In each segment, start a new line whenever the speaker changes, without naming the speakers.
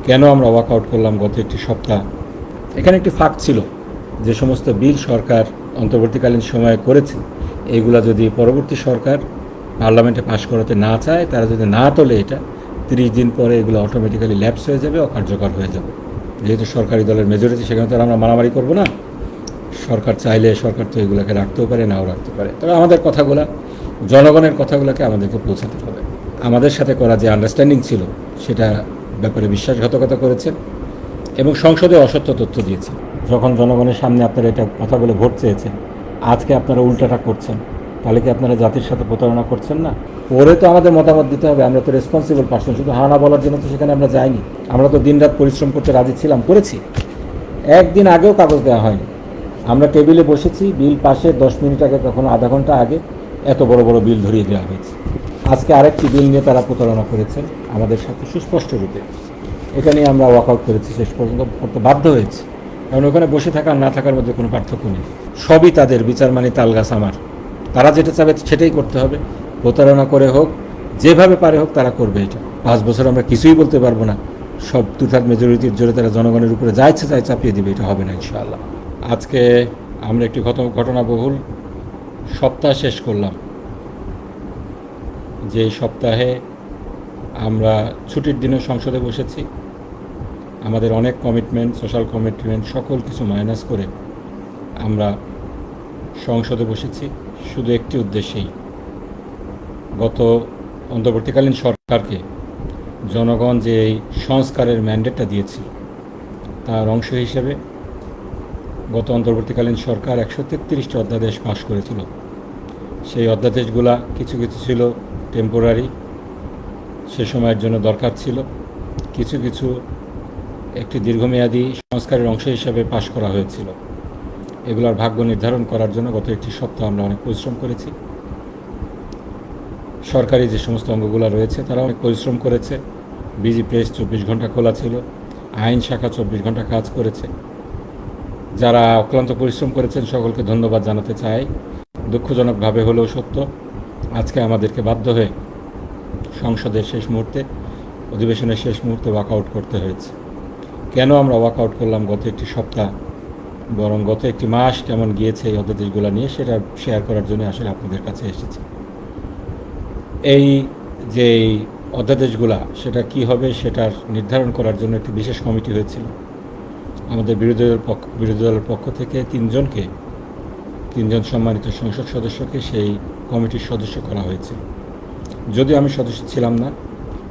কেন আমরা ওয়াকআউট করলাম গত একটি সপ্তাহ? এখানে একটি ফাঁক ছিল, যে সমস্ত বিল সরকার অন্তর্বর্তীকালীন সময়ে করেছে, এইগুলা যদি পরবর্তী সরকার পার্লামেন্টে পাশ করাতে না চায়, তারা যদি না তোলে, এটা 30 দিন পরে এগুলো অটোমেটিক্যালি ল্যাপস হয়ে যাবে, অকার্যকর হয়ে যাবে। যেহেতু সরকারি দলের মেজরিটি, সেখানে তো আমরা মারামারি করবো না। সরকার চাইলে সরকার তো এগুলোকে রাখতেও পারে, নাও রাখতে পারে। তবে আমাদের কথাগুলো, জনগণের কথাগুলোকে আমাদেরকে পৌঁছাতে হবে। আমাদের সাথে করা যে আন্ডারস্ট্যান্ডিং ছিল, সেটা ব্যাপারে বিশ্বাসঘাতকতা করেছেন এবং সংসদে অসত্য তথ্য দিয়েছেন। যখন জনগণের সামনে আপনারা এটা কথা বলে ভোট চেয়েছেন, আজকে আপনারা উল্টাটা করছেন, তাহলে কি আপনারা জাতির সাথে প্রতারণা করছেন না? পরে তো আমাদের মতামত দিতে হবে, আমরা তো রেসপন্সিবল পার্সন। শুধু হানা বলার জন্য তো সেখানে আমরা যাইনি। আমরা তো দিনরাত পরিশ্রম করতে রাজি ছিলাম, করেছি। একদিন আগেও কাগজ দেওয়া হয়নি। আমরা টেবিলে বসেছি, বিল পাশে 10 মিনিট আগে, কখনো আধা ঘন্টা আগে এত বড় বড় বিল ধরিয়ে দেওয়া হয়েছে। আজকে আরেকটি বিল নিয়ে তারা প্রতারণা করেছেন আমাদের সাথে সুস্পষ্ট রূপে। এটা নিয়ে আমরা ওয়াকআউট করেছি, শেষ পর্যন্ত করতে বাধ্য হয়েছি। কারণ ওখানে বসে থাকা আর না থাকার মধ্যে কোনো পার্থক্য নেই। সবই তাদের বিচার, মানে তালগাছ আমার। তারা যেটা চাবে সেটাই করতে হবে। প্রতারণা করে হোক, যেভাবে পারে হোক, তারা করবে এটা। 5 বছর আমরা কিছুই বলতে পারবো না। সব তুথার মেজরিটির জোরে তারা জনগণের উপরে যা ইচ্ছে তাই চাপিয়ে দিবে। এটা হবে না ইনশাআল্লাহ। আজকে আমরা একটি ঘটনাবহুল সপ্তাহ শেষ করলাম। যে সপ্তাহে আমরা ছুটির দিনে সংসদে বসেছি। আমাদের অনেক কমিটমেন্ট, সোশ্যাল কমিটমেন্ট, সকল কিছু মাইনাস করে আমরা সংসদে বসেছি শুধু একটি উদ্দেশ্যেই। গত অন্তর্বর্তীকালীন সরকারকে জনগণ যে এই সংস্কারের ম্যান্ডেটটা দিয়েছিল, তার অংশ হিসেবে গত অন্তর্বর্তীকালীন সরকার 133টি অধ্যাদেশ পাশ করেছিল। সেই অধ্যাদেশগুলা কিছু কিছু ছিল টেম্পোরারি, সে সময়ের জন্য দরকার ছিল। কিছু কিছু একটি দীর্ঘমেয়াদী সংস্কারের অংশ হিসেবে পাশ করা হয়েছিল। এগুলোর ভাগ্য নির্ধারণ করার জন্য গত একটি সপ্তাহ আমরা অনেক পরিশ্রম করেছি। সরকারি যে সমস্ত অঙ্গগুলো রয়েছে তারা অনেক পরিশ্রম করেছে। বিজি প্রেস 24 ঘন্টা খোলা ছিল, আইন শাখা 24 ঘন্টা কাজ করেছে। যারা অক্লান্ত পরিশ্রম করেছেন সকলকে ধন্যবাদ জানাতে চাই। দুঃখজনকভাবে হলেও সত্য, আজকে আমাদেরকে বাধ্য হয়ে সংসদের শেষ মুহূর্তে, অধিবেশনের শেষ মুহূর্তে ওয়াকআউট করতে হয়েছে। কেন আমরা ওয়াকআউট করলাম গত একটি সপ্তাহ, বরং গত একটি মাস কেমন গিয়েছে এই অধ্যাদেশগুলো নিয়ে, সেটা শেয়ার করার জন্য আসলে আপনাদের কাছে এসেছি। এই যে অধ্যাদেশগুলা, সেটা কি হবে সেটার নির্ধারণ করার জন্য একটি বিশেষ কমিটি হয়েছিল। আমাদের বিরোধী দলের পক্ষ থেকে 3জন সম্মানিত সংসদ সদস্যকে সেই কমিটির সদস্য করা হয়েছিল। যদিও আমি সদস্য ছিলাম না,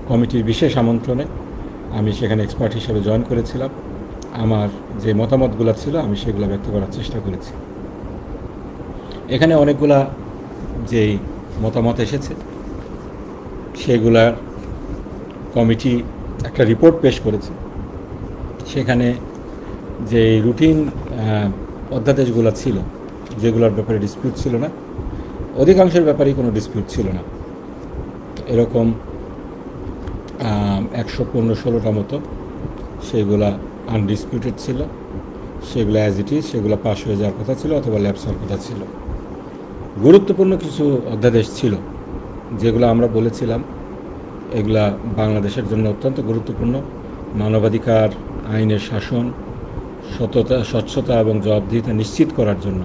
কমিটির বিশেষ আমন্ত্রণে আমি সেখানে এক্সপার্ট হিসেবে জয়েন করেছিলাম। আমার যে মতামতগুলো ছিল আমি সেগুলো ব্যক্ত করার চেষ্টা করেছি। এখানে অনেকগুলা যেই মতামত এসেছে, সেগুলার কমিটি একটা রিপোর্ট পেশ করেছে। সেখানে যে রুটিন অধ্যাদেশগুলো ছিল, যেগুলোর ব্যাপারে ডিসপিউট ছিল না, অধিকাংশের ব্যাপারেই কোনো ডিসপিউট ছিল না। এরকম 115-16টা মতো সেগুলা আনডিসপিউটেড ছিল। সেগুলো অ্যাজ ইট ইজ, সেগুলো পাস হয়ে যাওয়ার কথা ছিল অথবা ল্যাপস হওয়ার কথা ছিল। গুরুত্বপূর্ণ কিছু অধ্যাদেশ ছিল যেগুলো আমরা বলেছিলাম এগুলা বাংলাদেশের জন্য অত্যন্ত গুরুত্বপূর্ণ। মানবাধিকার, আইনের শাসন, স্বচ্ছতা এবং জবাবদিহিতা নিশ্চিত করার জন্য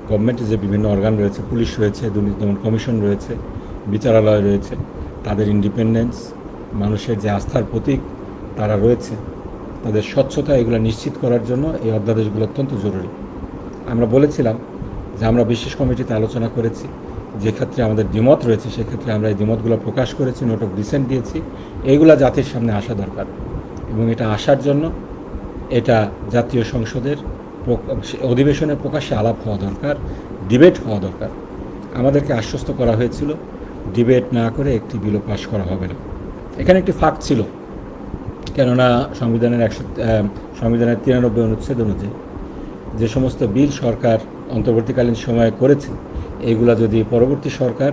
গভর্নমেন্টের যে বিভিন্ন অর্গান রয়েছে, পুলিশ রয়েছে, দুর্নীতি দমন কমিশন রয়েছে, বিচারালয় রয়েছে, তাদের ইন্ডিপেন্ডেন্স, মানুষের যে আস্থার প্রতীক তারা রয়েছে, তাদের স্বচ্ছতা, এগুলো নিশ্চিত করার জন্য এই অধ্যাদেশগুলো অত্যন্ত জরুরি। আমরা বলেছিলাম যে আমরা বিশেষ কমিটিতে আলোচনা করেছি, যে ক্ষেত্রে আমাদের দ্বিমত রয়েছে সেক্ষেত্রে আমরা এই দ্বিমতগুলো প্রকাশ করেছি, নোট অফ ডিসেন্ট দিয়েছি। এইগুলা জাতির সামনে আসা দরকার এবং এটা আসার জন্য এটা জাতীয় সংসদের অধিবেশনের প্রকাশ্যে আলাপ হওয়া দরকার, ডিবেট হওয়া দরকার। আমাদেরকে আশ্বস্ত করা হয়েছিল ডিবেট না করে একটি বিলও পাশ করা হবে না। এখানে একটি ফাঁক ছিল, কেননা সংবিধানের 93 অনুচ্ছেদ অনুযায়ী যে সমস্ত বিল সরকার অন্তর্বর্তীকালীন সময়ে করেছে, এইগুলা যদি পরবর্তী সরকার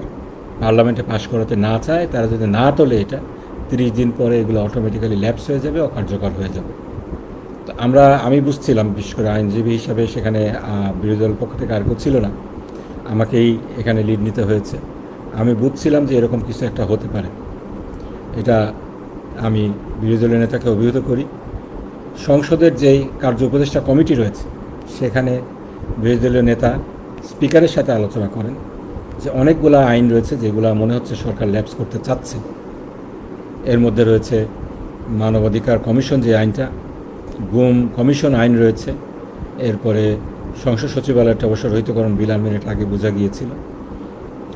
পার্লামেন্টে পাশ করাতে না চায়, তারা যদি না তোলে, এটা 30 দিন পরে এগুলো অটোমেটিক্যালি ল্যাপস হয়ে যাবে, অকার্যকর হয়ে যাবে। তো আমি বুঝছিলাম, বিশেষ করে আইনজীবী হিসাবে সেখানে বিরোধী দলের পক্ষ থেকে আর কেউ ছিল না, আমাকেই এখানে লিড নিতে হয়েছে। আমি বুঝছিলাম যে এরকম কিছু একটা হতে পারে। এটা আমি বিরোধী দলীয় নেতাকে অভিহিত করি, সংসদের যেই কার্য উপদেষ্টা কমিটি রয়েছে সেখানে বিরোধী দলীয় নেতা স্পিকারের সাথে আলোচনা করেন যে অনেকগুলো আইন রয়েছে যেগুলো মনে হচ্ছে সরকার ল্যাপস করতে চাচ্ছে। এর মধ্যে রয়েছে মানবাধিকার কমিশন যে আইনটা, গুম কমিশন আইন রয়েছে, এরপরে সংসদ সচিবালয়টা অবশ্য রহিতকরণ বিল আনবেন, আগে বোঝা গিয়েছিল।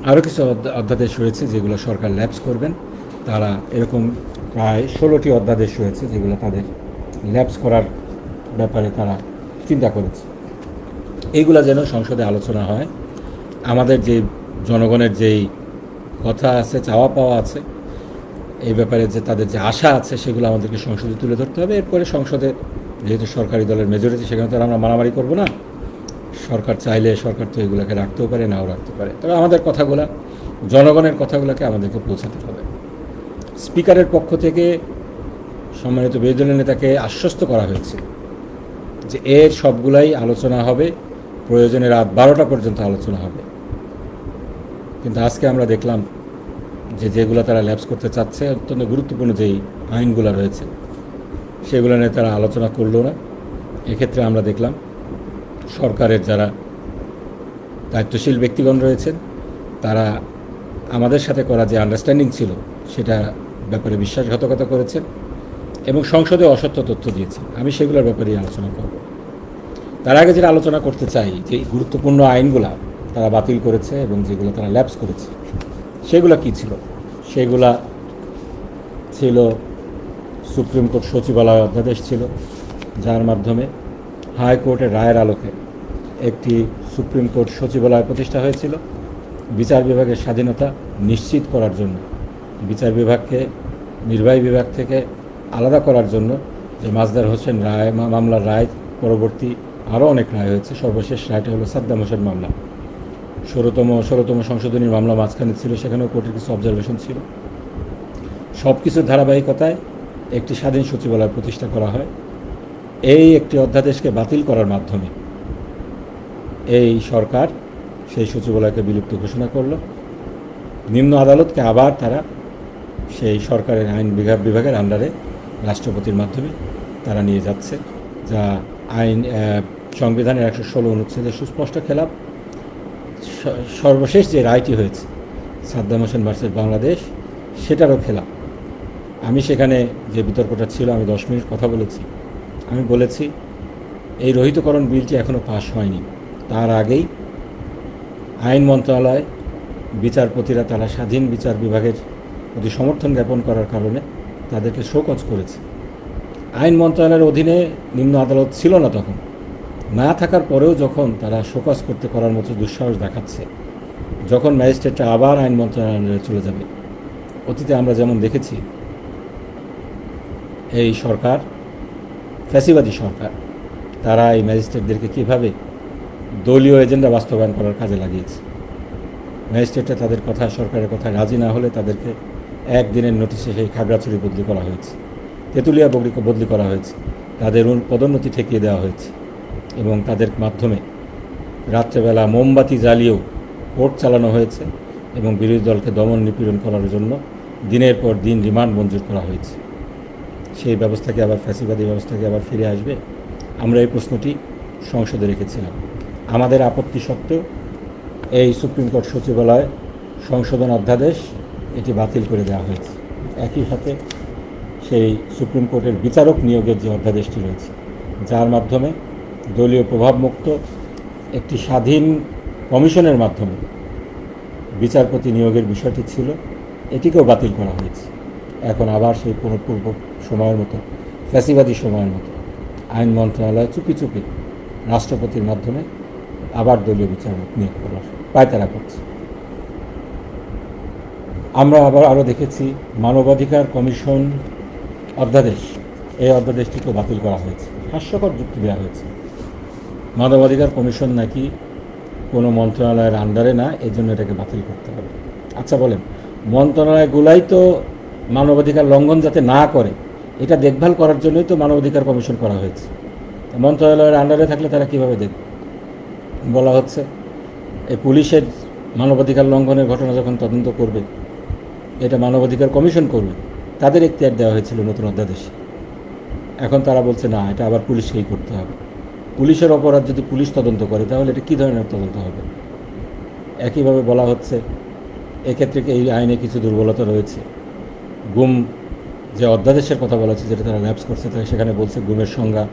আরও কিছু অধ্যাদেশ রয়েছে যেগুলো সরকার ল্যাপস করবেন। তারা এরকম প্রায় 16টি অধ্যাদেশ রয়েছে যেগুলো তাদের ল্যাপস করার ব্যাপারে তারা চিন্তা করেছে। এইগুলা যেন সংসদে আলোচনা হয়। আমাদের যে জনগণের যেই কথা আছে, চাওয়া পাওয়া আছে, এই ব্যাপারে যে তাদের যে আশা আছে সেগুলো আমাদেরকে সংসদে তুলে ধরতে হবে। এরপরে সংসদে যেহেতু সরকারি দলের মেজরিটি, সেখানে তো আমরা মারামারি করব না। সরকার চাইলে সরকার তো এগুলোকে রাখতেও পারে, নাও রাখতে পারে। তবে আমাদের কথাগুলো, জনগণের কথাগুলোকে আমাদেরকে পৌঁছাতে হবে। স্পিকারের পক্ষ থেকে সম্মানিত বিরোধী দলের নেতাকে আশ্বস্ত করা হয়েছে যে এর সবগুলাই আলোচনা হবে, প্রয়োজনে রাত 12টা পর্যন্ত আলোচনা হবে। কিন্তু আজকে আমরা দেখলাম যে যেগুলো তারা ল্যাপস করতে চাচ্ছে, অত্যন্ত গুরুত্বপূর্ণ যেই আইনগুলো রয়েছে সেগুলো নিয়ে তারা আলোচনা করলো না। এক্ষেত্রে আমরা দেখলাম সরকারের যারা দায়িত্বশীল ব্যক্তিগণ রয়েছেন তারা আমাদের সাথে করা যে আন্ডারস্ট্যান্ডিং ছিল সেটা ব্যাপারে বিশ্বাসঘাতকতা করেছেন এবং সংসদে অসত্য তথ্য দিয়েছেন। আমি সেগুলোর ব্যাপারেই আলোচনা করব। তার আগে যেটা আলোচনা করতে চাই, যে গুরুত্বপূর্ণ আইনগুলা তারা বাতিল করেছে এবং যেগুলো তারা ল্যাপস করেছে সেগুলো কী ছিল। সেগুলা ছিল সুপ্রিম কোর্ট সচিবালয় অধ্যাদেশ ছিল, যার মাধ্যমে হাইকোর্টের রায়ের আলোকে একটি সুপ্রিম কোর্ট সচিবালয় প্রতিষ্ঠা হয়েছিল বিচার বিভাগের স্বাধীনতা নিশ্চিত করার জন্য, বিচার বিভাগকে নির্বাহী বিভাগ থেকে আলাদা করার জন্য। যে মাজদার হোসেন রায় মামলার রায় পরবর্তী আরও অনেক রায় হয়েছে, সর্বশেষ রায়টা হলো সাদ্দাম হোসেন মামলা, 16তম সংশোধনী মামলা মাঝখানে ছিল, সেখানেও কোর্টের কিছু অবজারভেশন ছিল। সব কিছুর ধারাবাহিকতায় একটি স্বাধীন সচিবালয় প্রতিষ্ঠা করা হয়। এই একটি অধ্যাদেশকে বাতিল করার মাধ্যমে এই সরকার সেই সচিবালয়কে বিলুপ্ত ঘোষণা করল। নিম্ন আদালতকে আবার তারা সেই সরকারের আইন বিভাগের আন্ডারে রাষ্ট্রপতির মাধ্যমে তারা নিয়ে যাচ্ছে, যা সংবিধানের 116 অনুচ্ছেদের সুস্পষ্ট খেলাপ। সর্বশেষ যে রায়টি হয়েছে সাদ্দাম হোসেন ভার্সেস বাংলাদেশ, সেটারও খেলাপ। আমি সেখানে যে বিতর্কটা ছিল, আমি 10 মিনিট কথা বলেছি। আমি বলেছি এই রহিতকরণ বিলটি এখনও পাশ হয়নি, তার আগেই আইন মন্ত্রণালয় বিচারপতিরা তারা স্বাধীন বিচার বিভাগের প্রতি সমর্থন জ্ঞাপন করার কারণে তাদেরকে শোকজ করেছে। আইন মন্ত্রণালয়ের অধীনে নিম্ন আদালত ছিল না তখন, না থাকার পরেও যখন তারা শোকজ করতে করার মতো দুঃসাহস দেখাচ্ছে, যখন ম্যাজিস্ট্রেটরা আবার আইন মন্ত্রণালয়ে চলে যাবে। অতীতে আমরা যেমন দেখেছি এই সরকার, ফ্যাসিবাদী সরকার, তারা এই ম্যাজিস্ট্রেটদেরকে কীভাবে দলীয় এজেন্ডা বাস্তবায়ন করার কাজে লাগিয়েছে। ম্যাজিস্ট্রেটরা তাদের কথা, সরকারের কথা রাজি না হলে তাদেরকে একদিনের নোটিশে সেই খাগড়াছড়ি বদলি করা হয়েছে, তেঁতুলিয়া বদলি করা হয়েছে, তাদের পদোন্নতি ঠেকিয়ে দেওয়া হয়েছে এবং তাদের মাধ্যমে রাত্রেবেলা মোমবাতি জ্বালিয়েও কোর্ট চালানো হয়েছে এবং বিরোধী দলকে দমন নিপীড়ন করার জন্য দিনের পর দিন রিমান্ড মঞ্জুর করা হয়েছে। সেই ব্যবস্থাকে আবার, ফ্যাসিবাদী ব্যবস্থাকে আবার ফিরে আসবে? আমরা এই প্রশ্নটি সংসদে রেখেছিলাম। আমাদের আপত্তি সত্ত্বেও এই সুপ্রিম কোর্ট সচিবালয় সংশোধন অধ্যাদেশ এটি বাতিল করে দেওয়া হয়েছে। একই সাথে সেই সুপ্রিম কোর্টের বিচারক নিয়োগের যে অধ্যাদেশটি রয়েছে, যার মাধ্যমে দলীয় প্রভাবমুক্ত একটি স্বাধীন কমিশনের মাধ্যমে বিচারপতি নিয়োগের বিষয়টি ছিল, এটিকেও বাতিল করা হয়েছে। এখন আবার সেই পূর্ব সময়ের মতো, ফ্যাসিবাদী সময়ের মতো আইন মন্ত্রণালয় চুপি চুপি রাষ্ট্রপতির মাধ্যমে আবার দলীয় বিচারক নিয়োগ করার পায়তারা করছে। আমরা আবার আরও দেখেছি মানবাধিকার কমিশন অধ্যাদেশ, এই অধ্যাদেশটিকেও বাতিল করা হয়েছে। হাস্যকর যুক্তি দেওয়া হয়েছে, মানবাধিকার কমিশন নাকি কোনো মন্ত্রণালয়ের আন্ডারে না, এই জন্য এটাকে বাতিল করতে হবে। আচ্ছা বলেন, মন্ত্রণালয়গুলাই তো মানবাধিকার লঙ্ঘন যাতে না করে এটা দেখভাল করার জন্যই তো মানবাধিকার কমিশন করা হয়েছে। মন্ত্রণালয়ের আন্ডারে থাকলে তারা কীভাবে দেখবে? বলা হচ্ছে এই পুলিশের মানবাধিকার লঙ্ঘনের ঘটনা যখন তদন্ত করবে, এটা মানবাধিকার কমিশন করবে, তাদের এখতিয়ার দেওয়া হয়েছিল নতুন অধ্যাদেশে। এখন তারা বলছে না, এটা আবার পুলিশকেই করতে হবে। পুলিশের অপরাধ যদি পুলিশ তদন্ত করে তাহলে এটা কী ধরনের তদন্ত হবে? একইভাবে বলা হচ্ছে এক্ষেত্রে এই আইনে কিছু দুর্বলতা রয়েছে। গুম যে অধ্যাদেশের কথা বলা হচ্ছে, যেটা তারা ল্যাপস করছে, তাই সেখানে বলছে গুমের সংজ্ঞা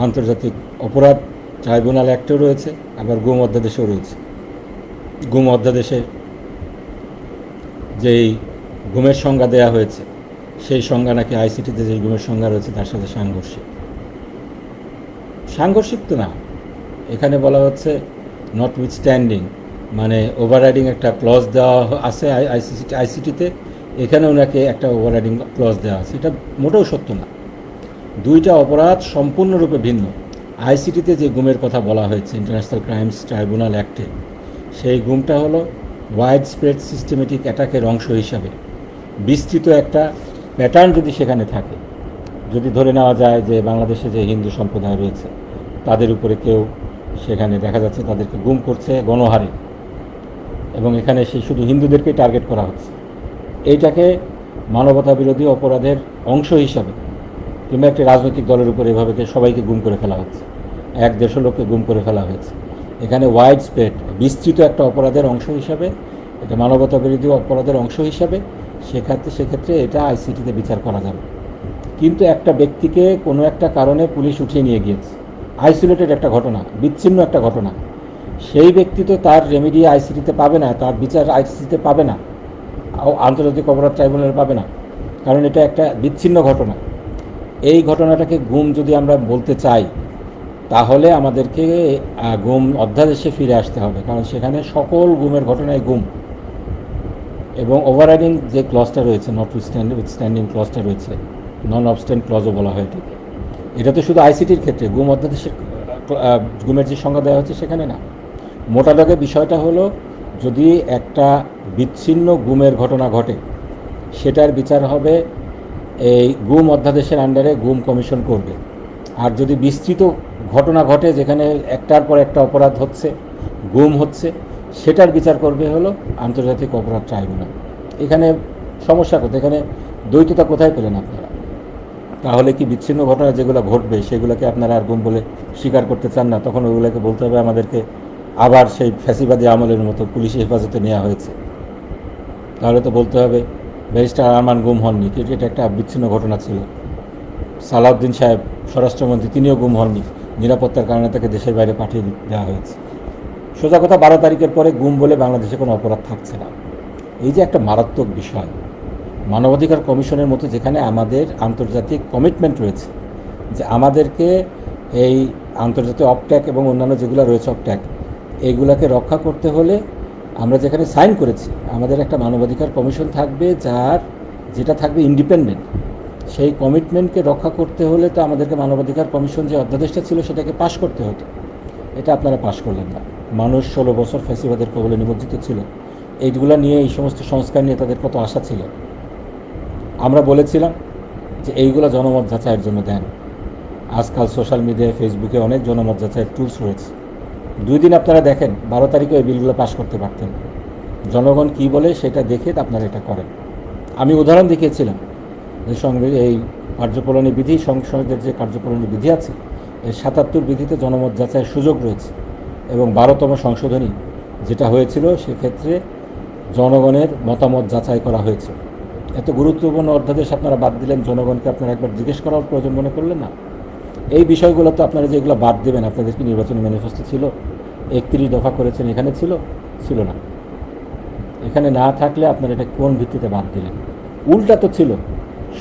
আন্তর্জাতিক অপরাধ ট্রাইব্যুনাল অ্যাক্টেও রয়েছে, আবার গুম অধ্যাদেশেও রয়েছে। গুম অধ্যাদেশে যেই গুমের সংজ্ঞা দেয়া হয়েছে, সেই সংজ্ঞা নাকি আইসিটিতে যে গুমের সংজ্ঞা রয়েছে তার সাথে সাংঘর্ষিক তো না। এখানে বলা হচ্ছে নটউইথস্ট্যান্ডিং, মানে ওভাররাইডিং একটা ক্লজ দেওয়া আছে আইসিটিতে, এখানেও নাকি একটা ওভাররাইডিং ক্লজ দেওয়া আছে। এটা মোটেও সত্য না। দুইটা অপরাধ সম্পূর্ণরূপে ভিন্ন। আইসিটিতে যে গুমের কথা বলা হয়েছে ইন্টারন্যাশনাল ক্রাইমস ট্রাইব্যুনাল অ্যাক্টে, সেই গুমটা হলো ওয়াইড স্প্রেড সিস্টেমেটিক অ্যাটাকের অংশ হিসাবে বিস্তৃত একটা প্যাটার্ন যদি সেখানে থাকে, যদি ধরে নেওয়া যায় যে বাংলাদেশে যে হিন্দু সম্প্রদায় রয়েছে তাদের উপরে কেউ সেখানে দেখা যাচ্ছে তাদেরকে গুম করছে গণহারে, এবং এখানে সেই শুধু হিন্দুদেরকেই টার্গেট করা হচ্ছে, এইটাকে মানবতা বিরোধী অপরাধের অংশ হিসাবে, কিংবা একটি রাজনৈতিক দলের উপরে এভাবে সবাইকে গুম করে ফেলা হচ্ছে, 1-150 লোককে গুম করে ফেলা হয়েছে, এখানে ওয়াইড স্প্রেড বিস্তৃত একটা অপরাধের অংশ হিসাবে, এটা মানবতা বিরোধী অপরাধের অংশ হিসাবে, সেক্ষেত্রে এটা আইসিটিতে বিচার করা যাবে। কিন্তু একটা ব্যক্তিকে কোনো একটা কারণে পুলিশ উঠিয়ে নিয়ে গিয়েছে, আইসোলেটেড একটা ঘটনা, বিচ্ছিন্ন একটা ঘটনা, সেই ব্যক্তি তো তার রেমেডি আইসিটিতে পাবে না, তার বিচার আইসিটিতে পাবে না, আন্তর্জাতিক অপরাধ ট্রাইব্যুনালে পাবে না, কারণ এটা একটা বিচ্ছিন্ন ঘটনা। এই ঘটনাটাকে গুম যদি আমরা বলতে চাই, তাহলে আমাদেরকে গুম অধ্যাদেশে ফিরে আসতে হবে, কারণ সেখানে সকল গুমের ঘটনায় গুম, এবং ওভাররাইডিং যে ক্লজটা রয়েছে, নটউইথস্ট্যান্ডিং ক্লজটা রয়েছে, নন অবস্ট্যান্ট ক্লজও বলা হয় এটাকে, এটা তো শুধু আইসিটির ক্ষেত্রে, গুম অধ্যাদেশের গুমের যে সংজ্ঞা দেওয়া হচ্ছে সেখানে না। মোটা দাগে বিষয়টা হলো, যদি একটা বিচ্ছিন্ন গুমের ঘটনা ঘটে, সেটার বিচার হবে এই গুম অধ্যাদেশের আন্ডারে গুম কমিশন করবে। আর যদি বিস্তৃত ঘটনা ঘটে যেখানে একটার পর একটা অপরাধ হচ্ছে, গুম হচ্ছে, সেটার বিচার করবে হলো আন্তর্জাতিক অপরাধ ট্রাইব্যুনাল। এখানে সমস্যা কোথায়? এখানে দ্বৈততা কোথায় পেলেন আপনারা? তাহলে কি বিচ্ছিন্ন ঘটনা যেগুলো ঘটবে সেগুলোকে আপনারা আর গুম বলে স্বীকার করতে চান না? তখন ওইগুলোকে বলতে হবে আমাদেরকে আবার সেই ফ্যাসিবাদী আমলের মতো পুলিশি হেফাজতে নেওয়া হয়েছে। তাহলে তো বলতে হবে ব্যারিস্টার আরমান গুম হননি, কিন্তু এটা একটা বিচ্ছিন্ন ঘটনা ছিল। সালাউদ্দিন সাহেব স্বরাষ্ট্রমন্ত্রী, তিনিও গুম হননি, নিরাপত্তার কারণে তাকে দেশের বাইরে পাঠিয়ে দেওয়া হয়েছে। সোজা কথা, 12 তারিখের পরে গুম বলে বাংলাদেশে কোনো অপরাধ থাকছে না। এই যে একটা মারাত্মক বিষয়, মানবাধিকার কমিশনের মতো যেখানে আমাদের আন্তর্জাতিক কমিটমেন্ট রয়েছে যে আমাদেরকে এই আন্তর্জাতিক অপট্যাক এবং অন্যান্য যেগুলো রয়েছে অপট্যাক, এইগুলাকে রক্ষা করতে হলে আমরা যেখানে সাইন করেছি, আমাদের একটা মানবাধিকার কমিশন থাকবে, যেটা থাকবে ইন্ডিপেন্ডেন্ট। সেই কমিটমেন্টকে রক্ষা করতে হলে তো আমাদেরকে মানবাধিকার কমিশন যে অধ্যাদেশটা ছিল সেটাকে পাশ করতে হতো। এটা আপনারা পাশ করলেন না। মানুষ 16 বছর ফ্যাসিবাদের কবলে নিমজ্জিত ছিল। এইগুলো নিয়ে, এই সমস্ত সংস্কার নিয়ে তাদের কত আশা ছিল। আমরা বলেছিলাম যে এইগুলো জনমত যাচাইয়ের জন্য দেন। আজকাল সোশ্যাল মিডিয়ায়, ফেসবুকে অনেক জনমত যাচাইয়ের টুলস রয়েছে। 2 দিন আপনারা দেখেন, 12 তারিখে ওই বিলগুলো পাশ করতে পারতেন। জনগণ কী বলে সেটা দেখে আপনারা এটা করেন। আমি উদাহরণ দেখিয়েছিলাম যে এই কার্যপ্রণালী বিধি, সংসদের যে কার্যপ্রণালী বিধি আছে, এই 77 বিধিতে জনমত যাচাইয়ের সুযোগ রয়েছে, এবং 12তম সংশোধনী যেটা হয়েছিল সেক্ষেত্রে জনগণের মতামত যাচাই করা হয়েছে। এত গুরুত্বপূর্ণ অধ্যাদেশ আপনারা বাদ দিলেন, জনগণকে আপনারা একবার জিজ্ঞেস করার প্রয়োজন মনে করলেন না? এই বিষয়গুলো তো আপনারা যেগুলো বাদ দেবেন, আপনাদের কি নির্বাচনী ম্যানিফেস্টো ছিল? 31 দফা করেছেন, এখানে ছিল না। এখানে না থাকলে আপনারা এটা কোন ভিত্তিতে বাদ দিলেন? উল্টা তো ছিল,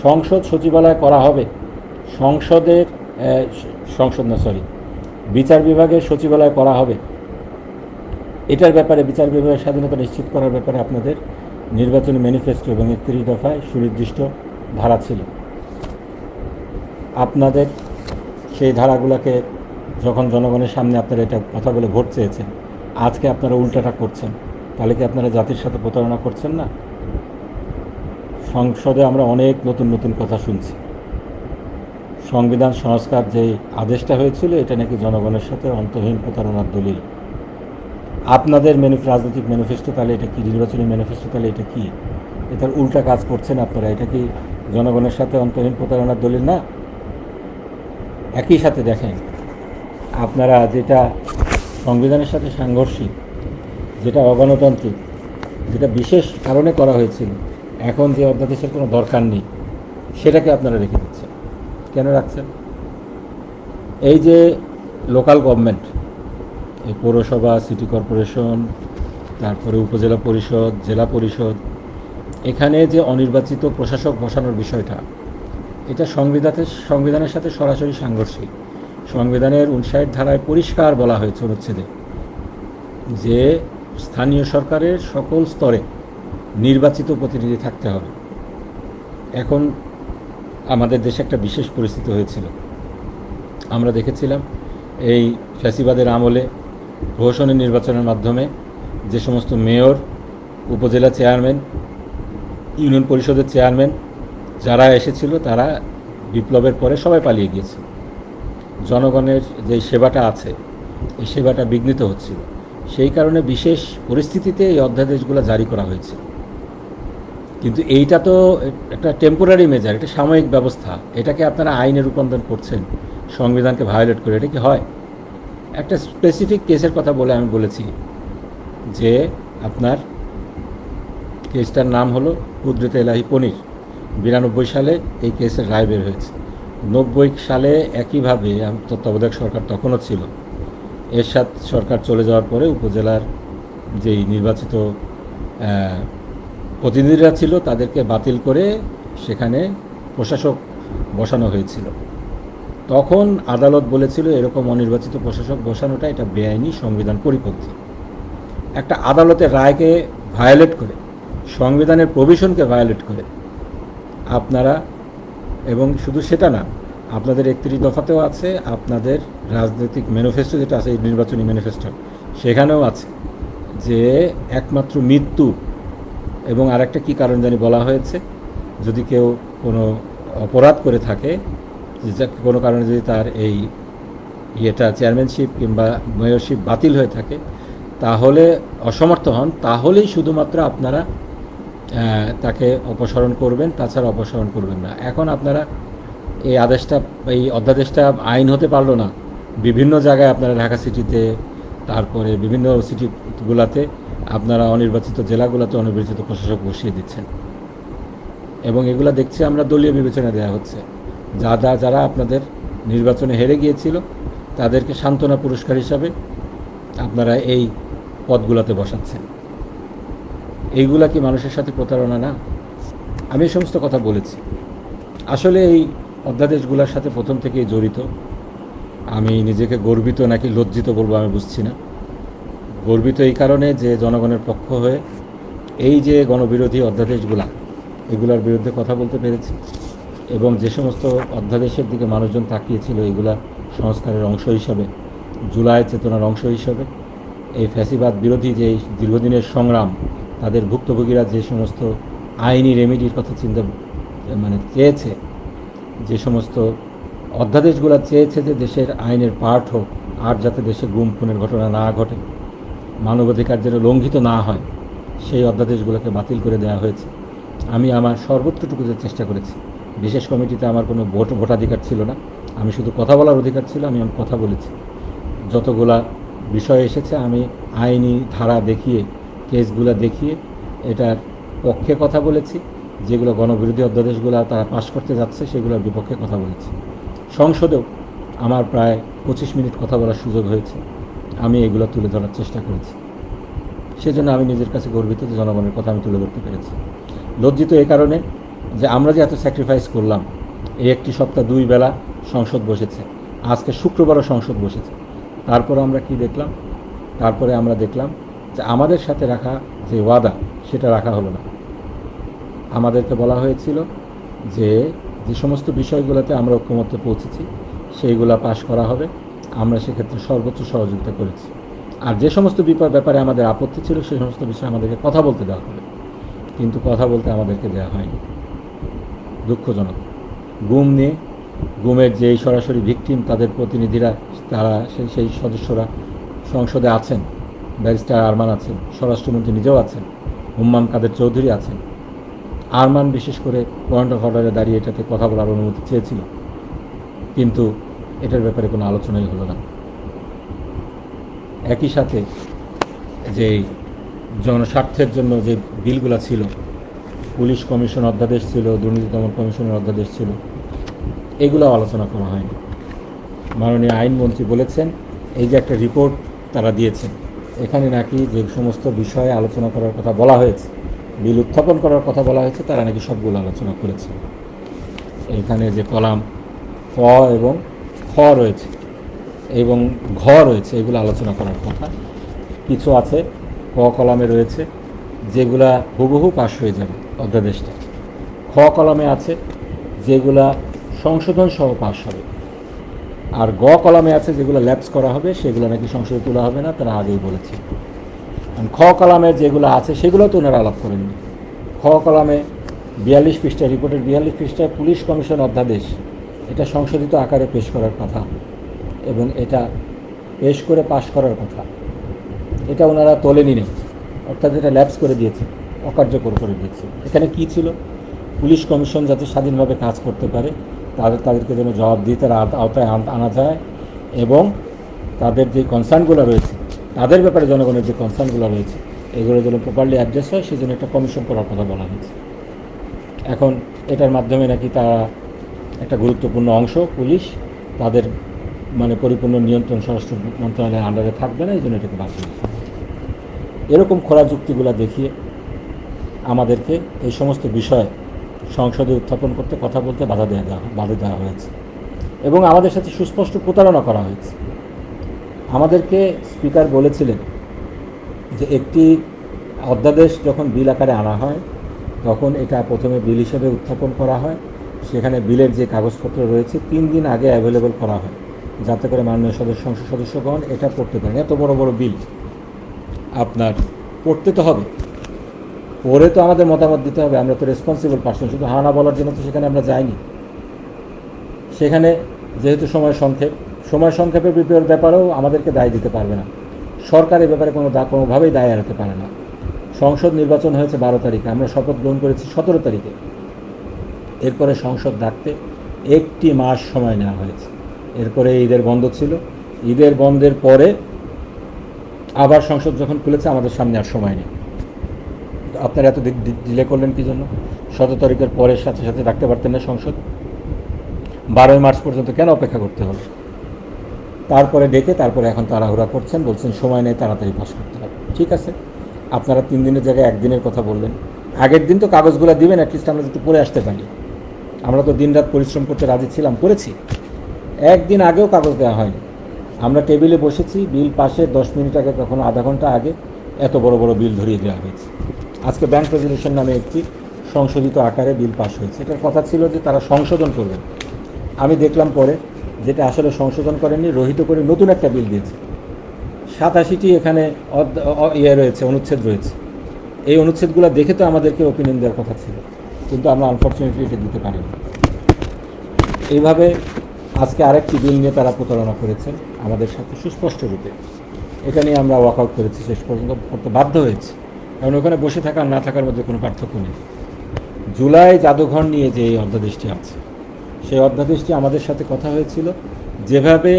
সংসদ সচিবালয় করা হবে, বিচার বিভাগের সচিবালয় করা হবে। এটার ব্যাপারে, বিচার বিভাগের স্বাধীনতা নিশ্চিত করার ব্যাপারে আপনাদের নির্বাচনী ম্যানিফেস্টো এবং 31 দফায় সুনির্দিষ্ট ধারা ছিল। আপনাদের সেই ধারাগুলোকে যখন জনগণের সামনে আপনারা এটা কথা বলে ভোট চেয়েছেন, আজকে আপনারা উল্টাটা করছেন, তাহলে কি আপনারা জাতির সাথে প্রতারণা করছেন না? সংসদে আমরা অনেক নতুন নতুন কথা শুনছি। সংবিধান সংস্কার যে আদেশটা হয়েছিল, এটা নাকি জনগণের সাথে অন্তহীন প্রতারণার দলিল। আপনাদের রাজনৈতিক ম্যানিফেস্টো তাহলে এটা কি? নির্বাচনী ম্যানিফেস্টো তাহলে এটা কি? এটার উল্টা কাজ করছেন আপনারা। এটা কি জনগণের সাথে অন্তহীন প্রতারণার দলিল না? একই সাথে দেখেন, আপনারা যেটা সংবিধানের সাথে সাংঘর্ষিক, যেটা অগণতান্ত্রিক, যেটা বিশেষ কারণে করা হয়েছিল, এখন যে অধ্যাদেশের কোনো দরকার নেই, সেটাকে আপনারা রেখে দিচ্ছেন। কেন রাখছেন? এই যে লোকাল গভর্নমেন্ট, এই পৌরসভা, সিটি কর্পোরেশন, তারপরে উপজেলা পরিষদ, জেলা পরিষদ, এখানে যে অনির্বাচিত প্রশাসক বসানোর বিষয়টা, এটা সংবিধানের সাথে সরাসরি সাংঘর্ষিক। সংবিধানের 59 ধারায় পরিষ্কার বলা হয়েছে অনুচ্ছেদে যে স্থানীয় সরকারের সকল স্তরে নির্বাচিত প্রতিনিধি থাকতে হবে। এখন আমাদের দেশে একটা বিশেষ পরিস্থিতি হয়েছিল, আমরা দেখেছিলাম এই ফ্যাসিবাদের আমলে প্রহসনের নির্বাচনের মাধ্যমে যে সমস্ত মেয়র, উপজেলা চেয়ারম্যান, ইউনিয়ন পরিষদের চেয়ারম্যান যারা এসেছিল, তারা বিপ্লবের পরে সবাই পালিয়ে গিয়েছে। জনগণের যে সেবাটা আছে, এই সেবাটা বিঘ্নিত হচ্ছিল। সেই কারণে বিশেষ পরিস্থিতিতে এই অধ্যাদেশগুলো জারি করা হয়েছে। কিন্তু এইটা তো একটা টেম্পোরারি মেজার, এটা সাময়িক ব্যবস্থা। এটাকে আপনারা আইনে রূপান্তর করছেন সংবিধানকে ভায়োলেট করে। এটা কি হয়? একটা স্পেসিফিক কেসের কথা বলে আমি বলেছি যে আপনার কেসটার নাম হলো কুদরতে এলাহি পনির। 92 সালে এই কেসের রায় বের হয়েছে। 90 সালে একইভাবে তত্ত্বাবধায়ক সরকার তখনও ছিল, এরশাদ সরকার চলে যাওয়ার পরে উপজেলার যেই নির্বাচিত প্রতিনিধিরা ছিল তাদেরকে বাতিল করে সেখানে প্রশাসক বসানো হয়েছিল। তখন আদালত বলেছিল এরকম অনির্বাচিত প্রশাসক বসানোটা এটা বেআইনি, সংবিধান পরিপন্থী। একটা আদালতের রায়কে ভায়োলেট করে, সংবিধানের প্রভিশনকে ভায়োলেট করে আপনারা, এবং শুধু সেটা না, আপনাদের 31 দফাতেও আছে, আপনাদের রাজনৈতিক ম্যানিফেস্টো যেটা আছে, এই নির্বাচনী ম্যানিফেস্টো, সেখানেও আছে যে একমাত্র মৃত্যু এবং আরেকটা কী কারণ জানি বলা হয়েছে, যদি কেউ কোনো অপরাধ করে থাকে, কোনো কারণে যদি তার এই চেয়ারম্যানশিপ কিংবা মেয়রশিপ বাতিল হয়ে থাকে, তাহলে অসমর্থ হন, তাহলেই শুধুমাত্র আপনারা তাকে অপসারণ করবেন, তাছাড়া অপসারণ করবেন না। এখন আপনারা এই অধ্যাদেশটা আইন হতে পারলো না। বিভিন্ন জায়গায় আপনারা ঢাকা সিটিতে, তারপরে বিভিন্ন সিটিগুলোতে আপনারা অনির্বাচিত জেলাগুলোতে অনির্বাচিত প্রশাসক বসিয়ে দিচ্ছেন, এবং এগুলো দেখছি আমরা দলীয় বিবেচনা দেওয়া হচ্ছে। যারা আপনাদের নির্বাচনে হেরে গিয়েছিল তাদেরকে সান্ত্বনা পুরস্কার হিসাবে আপনারা এই পদগুলোতে বসাচ্ছেন। এইগুলা কি মানুষের সাথে প্রতারণা না? আমি এই সমস্ত কথা বলেছি। আসলে এই অধ্যাদেশগুলোর সাথে প্রথম থেকেই জড়িত। আমি নিজেকে গর্বিত নাকি লজ্জিত বলবো আমি বুঝছি না। গর্বিত এই কারণে যে জনগণের পক্ষ হয়ে এই যে গণবিরোধী এগুলার বিরুদ্ধে কথা বলতে পেরেছি, এবং যে সমস্ত অধ্যাদেশের দিকে মানুষজন তাকিয়েছিল এগুলা সংস্কারের অংশ হিসাবে, জুলাই চেতনার অংশ হিসাবে, এই ফ্যাসিবাদ বিরোধী যে দীর্ঘদিনের সংগ্রাম, তাদের ভুক্তভোগীরা যে সমস্ত আইনি রেমিডির কথা চেয়েছে, যে সমস্ত অধ্যাদেশগুলো চেয়েছে যে দেশের আইনের পার্ট হোক, আর যাতে দেশে গুম খুনের ঘটনা না ঘটে, মানবাধিকার যেন লঙ্ঘিত না হয়, সেই অধ্যাদেশগুলোকে বাতিল করে দেওয়া হয়েছে। আমি আমার সর্বোচ্চটুকু চেষ্টা করেছি। বিশেষ কমিটিতে আমার কোনো ভোটাধিকার ছিল না, আমি শুধু কথা বলার অধিকার ছিল। আমি কথা বলেছি, যতগুলা বিষয় এসেছে আমি আইনি ধারা দেখিয়ে, কেসগুলো দেখিয়ে এটার পক্ষে কথা বলেছি। যেগুলো গণবিরোধী অধ্যাদেশগুলো তারা পাশ করতে যাচ্ছে সেগুলোর বিপক্ষে কথা বলেছি। সংসদেও আমার প্রায় 25 মিনিট কথা বলার সুযোগ হয়েছে। আমি এগুলো তুলে ধরার চেষ্টা করেছি। সেজন্য আমি নিজের কাছে গর্বিত যে জনগণের কথা আমি তুলে ধরতে পেরেছি। লজ্জিত এই কারণে যে আমরা যে এত স্যাক্রিফাইস করলাম, এই একটি সপ্তাহ 2 বেলা সংসদ বসেছে, আজকে শুক্রবারও সংসদ বসেছে, তারপরে আমরা কি দেখলাম? তারপরে আমরা দেখলাম যে আমাদের সাথে রাখা যে ওয়াদা সেটা রাখা হলো না। আমাদেরকে বলা হয়েছিল যে সমস্ত বিষয়গুলোতে আমরা ঐক্যমত্যে পৌঁছেছি সেইগুলো পাশ করা হবে, আমরা সেক্ষেত্রে সর্বোচ্চ সহযোগিতা করেছি। আর যে সমস্ত ব্যাপারে আমাদের আপত্তি ছিল সেই সমস্ত বিষয়ে আমাদেরকে কথা বলতে দেওয়া হবে, কিন্তু কথা বলতে আমাদেরকে দেওয়া হয়নি। দুঃখজনক। গুমের যেই সরাসরি ভিকটিম, তাদের প্রতিনিধিরা, তারা সেই সদস্যরা সংসদে আছেন। ব্যারিস্টার আরমান আছেন, স্বরাষ্ট্রমন্ত্রী নিজেও আছেন, হুম্মাম কাদের চৌধুরী আছেন, আরমান বিশেষ করে পয়েন্ট অফ অর্ডারে দাঁড়িয়ে এটাতে কথা বলার অনুমতি চেয়েছিল, কিন্তু এটার ব্যাপারে কোনো আলোচনাই হলো না। একই সাথে যে জনস্বার্থের জন্য যে বিলগুলো ছিল, পুলিশ কমিশন অধ্যাদেশ ছিল, দুর্নীতি দমন কমিশনের অধ্যাদেশ ছিল, এগুলো আলোচনা করা হয়নি। মাননীয় আইনমন্ত্রী বলেছেন এই যে একটা রিপোর্ট তারা দিয়েছেন, এখানে নাকি যে সমস্ত বিষয়ে আলোচনা করার কথা বলা হয়েছে, বিল উত্থাপন করার কথা বলা হয়েছে, তারা নাকি সবগুলো আলোচনা করেছে। এখানে যে কলাম ক এবং খ রয়েছে এবং ঘ রয়েছে, এগুলো আলোচনা করার কথা। কিছু আছে ক কলামে রয়েছে যেগুলা হুবহু পাশ হয়ে যাবে অধ্যাদেশটা, খ কলামে আছে যেগুলা সংশোধন সহ পাশ হবে, আর গ কলামে আছে যেগুলো ল্যাপস করা হবে, সেগুলো নাকি সংসদে তোলা হবে না, তারা আগেই বলেছে। খ কলামের যেগুলো আছে সেগুলো তো ওনারা আলাপ করেননি। খ কলামে 42 পৃষ্ঠা, রিপোর্টের 42 পৃষ্ঠায় পুলিশ কমিশন অধ্যাদেশ, এটা সংশোধিত আকারে পেশ করার কথা এবং এটা পেশ করে পাশ করার কথা, এটা ওনারা তোলেনি নেই, অর্থাৎ এটা ল্যাপস করে দিয়েছে, অকার্যকর করে দিয়েছে। এখানে কি ছিল? পুলিশ কমিশন যাতে স্বাধীনভাবে কাজ করতে পারে, তাদেরকে যেন জবাবদিহিতার আওতায় আনা যায় এবং তাদের যে কনসার্নগুলো রয়েছে, তাদের ব্যাপারে জনগণের যে কনসার্নগুলো রয়েছে, এগুলো যেন প্রপারলি অ্যাড্রেস হয়, সেই জন্য একটা কমিশন করার কথা বলা হয়েছে। এখন এটার মাধ্যমে নাকি তারা একটা গুরুত্বপূর্ণ অংশ পুলিশ তাদের মানে পরিপূর্ণ নিয়ন্ত্রণ স্বরাষ্ট্র মন্ত্রণালয়ের আন্ডারে থাকবে না, এই জন্য এটাকে বাদ দিতে হবে। এরকম খোলা যুক্তিগুলো দেখিয়ে আমাদেরকে এই সমস্ত বিষয়ে সংসদে উত্থাপন করতে, কথা বলতে বাধা দেওয়া হয়েছে এবং আমাদের সাথে সুস্পষ্ট প্রতারণা করা হয়েছে। আমাদেরকে স্পিকার বলেছিলেন যে একটি অধ্যাদেশ যখন বিল আকারে আনা হয় তখন এটা প্রথমে বিল হিসেবে উত্থাপন করা হয়, সেখানে বিলের যে কাগজপত্র রয়েছে 3 দিন আগে অ্যাভেলেবল করা হয়, যাতে করে মাননীয় সংসদ সদস্যগণ এটা পড়তে পারেন। এত বড় বড় বিল আপনার পড়তে তো হবে, পড়ে তো আমাদের মতামত দিতে হবে। আমরা তো রেসপন্সিবল পার্সন, শুধু হানা বলার জন্য তো সেখানে আমরা যাইনি। সেখানে যেহেতু সময় সংক্ষেপের ব্যাপারেও আমাদেরকে দায় দিতে পারবে না সরকার, এ ব্যাপারে কোনোভাবেই দায় এড়াতে পারে না। সংসদ নির্বাচন হয়েছে 12 তারিখে, আমরা শপথ গ্রহণ করেছি 17 তারিখে। এরপরে সংসদ ডাকতে 1 মাস সময় নেওয়া হয়েছে। এরপরে ঈদের বন্ধ ছিল, ঈদের বন্ধের পরে আবার সংসদ যখন খুলেছে, আমাদের সামনে আর সময় নেই। আপনারা এত ডিলে করলেন কী জন্য? 17 তারিখের পরের সাথে সাথে ডাকতে পারতেন না সংসদ? 12 মার্চ পর্যন্ত কেন অপেক্ষা করতে হবে? তারপরে ডেকে তারপরে এখন তাড়াহুড়া করছেন, বলছেন সময় নেই, তাড়াতাড়ি পাস করতে হবে। ঠিক আছে, আপনারা 3 দিনের জায়গায় 1 দিনের কথা বললেন। আগের দিন তো কাগজগুলো দিবেন, অ্যাটলিস্ট আমরা যদি পড়ে আসতে পারি। আমরা তো দিনরাত পরিশ্রম করতে রাজি ছিলাম, করেছি। 1 দিন আগেও কাগজ দেওয়া হয়নি। আমরা টেবিলে বসেছি, বিল পাশের 10 মিনিট আগে, কখনো আধা ঘন্টা আগে এত বড় বড় বিল ধরিয়ে দেওয়া হয়েছে। আজকে ব্যাংক রেজলিউশন নামে একটি সংশোধিত আকারে বিল পাস হয়েছে। এটার কথা ছিল যে তারা সংশোধন করবেন। আমি দেখলাম পরে যেটা আসলে সংশোধন করেননি, রহিত করে নতুন একটা বিল দিয়েছে। 87টি এখানে রয়েছে, অনুচ্ছেদ রয়েছে। এই অনুচ্ছেদগুলো দেখে তো আমাদেরকে ওপিনিয়ন দেওয়ার কথা ছিল, কিন্তু আমরা আনফর্চুনেটলি এটা দিতে পারিনি। এইভাবে আজকে আরেকটি বিল নিয়ে তারা প্রতারণা করেছেন আমাদের সাথে সুস্পষ্ট রূপে। এটা নিয়ে আমরা ওয়াকআউট করেছি, শেষ পর্যন্ত করতে বাধ্য হয়েছি, কারণ ওখানে বসে থাকা আর না থাকার মধ্যে কোনো পার্থক্য নেই। জুলাই জাদুঘর নিয়ে যে এই অধ্যাদেশটি আছে, সেই অধ্যাদেশটি আমাদের সাথে কথা হয়েছিল, যেভাবে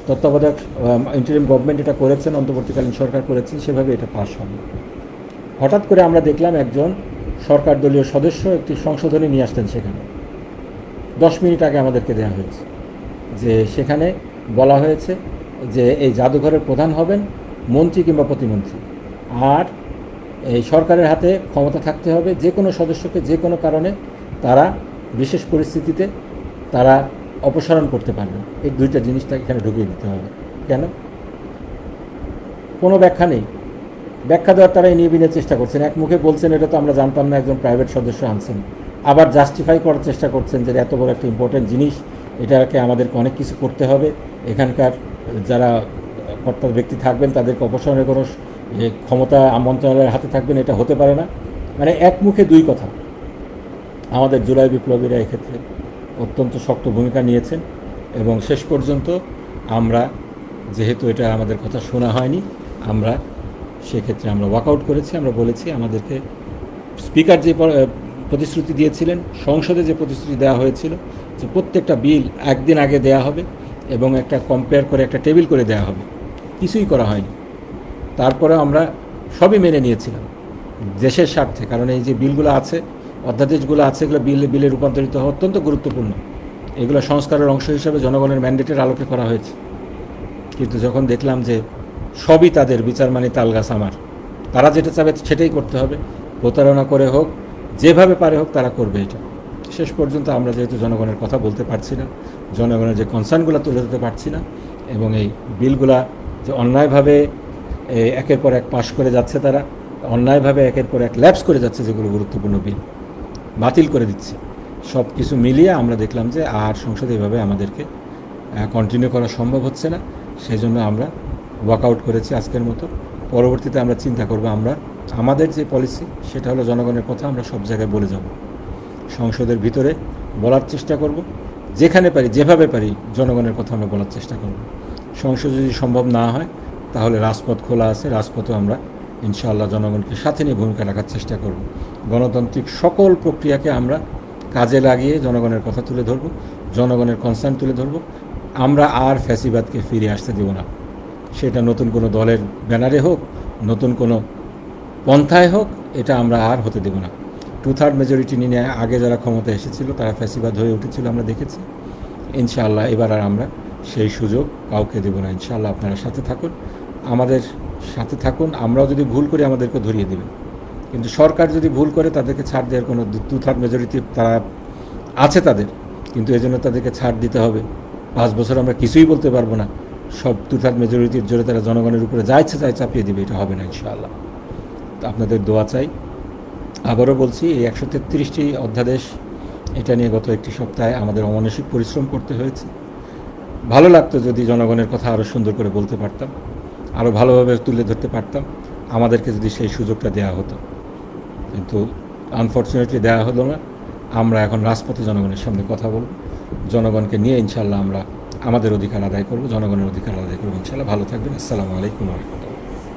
তত্ত্বাবধায়ক ইন্টারিম গভর্নমেন্ট এটা করেছেন, অন্তর্বর্তীকালীন সরকার করেছেন, সেভাবে এটা পাস হবে। হঠাৎ করে আমরা দেখলাম একজন সরকার দলীয় সদস্য একটি সংশোধনী নিয়ে আসতেন, সেখানে 10 মিনিট আগে আমাদেরকে দেওয়া হয়েছে যে সেখানে বলা হয়েছে যে এই জাদুঘরের প্রধান হবেন মন্ত্রী কিংবা প্রতিমন্ত্রী, আর এই সরকারের হাতে ক্ষমতা থাকতে হবে যে কোনো সদস্যকে যে কোনো কারণে তারা বিশেষ পরিস্থিতিতে তারা অপসারণ করতে পারবেন। এই দুইটা জিনিসটা এখানে ঢুকিয়ে দিতে হবে। কেন? কোনো ব্যাখ্যা নেই। ব্যাখ্যা দেওয়ার তারা নিয়ে বিনে চেষ্টা করছেন। এক মুখে বলছেন এটা তো আমরা জানতাম না, একজন প্রাইভেট সদস্য আনছেন, আবার জাস্টিফাই করার চেষ্টা করছেন যে এত বড় একটা ইম্পর্টেন্ট জিনিস, এটাকে আমাদেরকে অনেক কিছু করতে হবে, এখানকার যারা কর্তা ব্যক্তি থাকবেন তাদেরকে অপসারণের কোনো ক্ষমতা মন্ত্রণালয়ের হাতে থাকবেন, এটা হতে পারে না। মানে এক মুখে দুই কথা। আমাদের জুলাই বিপ্লবীরা এক্ষেত্রে অত্যন্ত শক্ত ভূমিকা নিয়েছেন এবং শেষ পর্যন্ত আমরা, যেহেতু এটা আমাদের কথা শোনা হয়নি, আমরা সেক্ষেত্রে আমরা ওয়াকআউট করেছি। আমরা বলেছি আমাদেরকে স্পিকার যে প্রতিশ্রুতি দিয়েছিলেন, সংসদে যে প্রতিশ্রুতি দেওয়া হয়েছিল যে প্রত্যেকটা বিল একদিন আগে দেয়া হবে এবং একটা কম্পেয়ার করে একটা টেবিল করে দেওয়া হবে, কিছুই করা হয়নি। তারপরে আমরা সবই মেনে নিয়েছিলাম দেশের স্বার্থে, কারণ এই যে বিলগুলো আছে, অধ্যাদেশগুলো আছে, এগুলো বিলে রূপান্তরিত হওয়া অত্যন্ত গুরুত্বপূর্ণ। এগুলো সংস্কারের অংশ হিসাবে জনগণের ম্যান্ডেটের আলোকে করা হয়েছে। কিন্তু যখন দেখলাম যে সবই তাদের বিচার মানে তালগাছ আমার, তারা যেটা চাবে সেটাই করতে হবে, প্রতারণা করে হোক, যেভাবে পারে হোক তারা করবে এটা। শেষ পর্যন্ত আমরা যেহেতু জনগণের কথা বলতে পারছি না, জনগণের যে কনসার্নগুলো তুলে ধরতে পারছি না, এবং এই বিলগুলা যে অন্যায়ভাবে একের পর এক পাশ করে যাচ্ছে, তারা অন্যায়ভাবে একের পর এক ল্যাপস করে যাচ্ছে, যেগুলো গুরুত্বপূর্ণ বিল বাতিল করে দিচ্ছে, সব কিছু মিলিয়ে আমরা দেখলাম যে আর সংসদে এভাবে আমাদেরকে কন্টিনিউ করা সম্ভব হচ্ছে না। সেই জন্য আমরা ওয়াকআউট করেছি আজকের মতো। পরবর্তীতে আমরা চিন্তা করব, আমরা আমাদের যে পলিসি সেটা হলো জনগণের কথা আমরা সব জায়গায় বলে যাব, সংসদের ভিতরে বলার চেষ্টা করব, যেখানে পারি যেভাবে পারি জনগণের কথা আমরা বলার চেষ্টা করব। সংসদ যদি সম্ভব না হয় তাহলে রাজপথ খোলা আছে, রাজপথে আমরা ইনশাআল্লাহ জনগণকে সাথে নিয়ে ভূমিকা রাখার চেষ্টা করব। গণতান্ত্রিক সকল প্রক্রিয়াকে আমরা কাজে লাগিয়ে জনগণের কথা তুলে ধরব, জনগণের কনসার্ন তুলে ধরব। আমরা আর ফ্যাসিবাদকে ফিরে আসতে দেব না, সেটা নতুন কোনো দলের ব্যানারে হোক, নতুন কোনো পন্থায় হোক, এটা আমরা আর হতে দেব না। 2/3 মেজরিটি নিয়ে আগে যারা ক্ষমতা এসেছিল তারা ফ্যাসিবাদ হয়ে উঠেছিল, আমরা দেখেছি। ইনশাআল্লাহ এবার আর আমরা সেই সুযোগ কাউকে দেব না। ইনশাআল্লাহ আপনারা সাথে থাকুন, আমাদের সাথে থাকুন। আমরাও যদি ভুল করি আমাদেরকে ধরিয়ে দেবেন, কিন্তু সরকার যদি ভুল করে তাদেরকে ছাড় দেওয়ার কোনো 2/3 মেজরিটি তারা আছে তাদের, কিন্তু এজন্য তাদেরকে ছাড় দিতে হবে। 5 বছর আমরা কিছুই বলতে পারবো না, সব 2/3 মেজরিটির জোরে তারা জনগণের উপরে যা ইচ্ছে তাই চাপিয়ে দেবে, এটা হবে না ইনশাআল্লাহ। তো আপনাদের দোয়া চাই। আবারও বলছি, এই 133টি অধ্যাদেশ, এটা নিয়ে গত একটি সপ্তাহে আমাদের অমানসিক পরিশ্রম করতে হয়েছে। ভালো লাগতো যদি জনগণের কথা আরও সুন্দর করে বলতে পারতাম, আরও ভালোভাবে তুলে ধরতে পারতাম, আমাদেরকে যদি সেই সুযোগটা দেওয়া হতো, কিন্তু আনফর্চুনেটলি দেওয়া হলো না। আমরা এখন রাজপথে জনগণের সামনে কথা বলব, জনগণকে নিয়ে ইনশাআল্লাহ আমরা আমাদের অধিকার আদায় করব, জনগণের অধিকার আদায় করব ইনশাআল্লাহ। ভালো থাকবেন। আসসালামু আলাইকুম ওয়া রাহমাতুল্লাহ।